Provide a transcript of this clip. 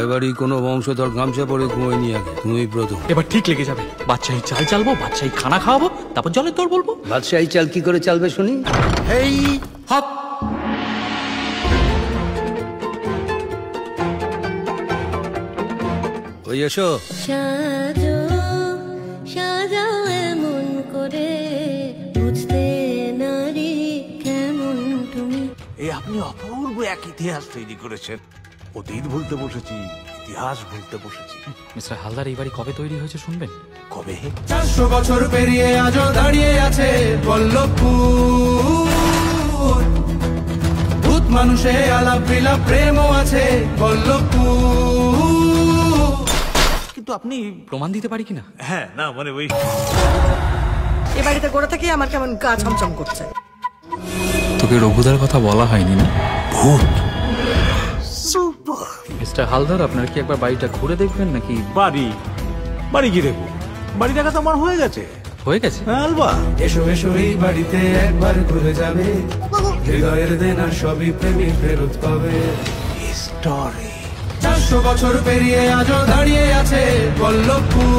এবারই কোনো বংশধর গামছা পরে ঘুমোয়নি আগে, তুমি প্রথম। এবার ঠিক লেগে যাবে। বাদশাহী চাল চালবো, বাদশাহী খানা খাওয়াবো, তারপর জলের দর বলবো। বাদশাহী চাল কি করে চালবে শুনি? এই হপ। ওই এসো। সাজো সাজাও এমন করে, বুঝতে নারী কেমন তুমি। এই আপনি অপূর্ব এক ইতিহাস তৈরি করেছেন। অতীত ভুলতে বসেছি, ইতিহাস ভুলতে বসেছি। মিস্টার হালদার এই বাড়ি কবে তৈরি হয়েছে শুনবেন? কবে? 400 বছর পেরিয়ে আজও দাঁড়িয়ে আছে বল্লভপুর। ভূত মানুষে আলাপ বিলাপ প্রেমও আছে বল্লভপুর। কিন্তু আপনি প্রমাণ দিতে পারি কিনা? হ্যাঁ, না মানে ওই এ বাড়িতে গোড়া থেকে আমার কেমন গা ছমছম করছে। তোকে রঘুদার কথা বলা হয়নি না? ভূত। মিস্টার হালদার, আপনার কি একবার বাড়িটা ঘুরে দেখবেন নাকি? বাড়ি কি দেখবো? বাড়ি দেখা তো আমার হয়ে গেছে। হয়ে গেছে? আলবা এসো এসো এই বাড়িতে একবার ঘুরে যাবে, হৃদয়ের দেনা সবই প্রেমী ফেরত পাবে। স্টোরি 400 বছর পেরিয়ে আজও দাঁড়িয়ে আছে বল্লভপুর।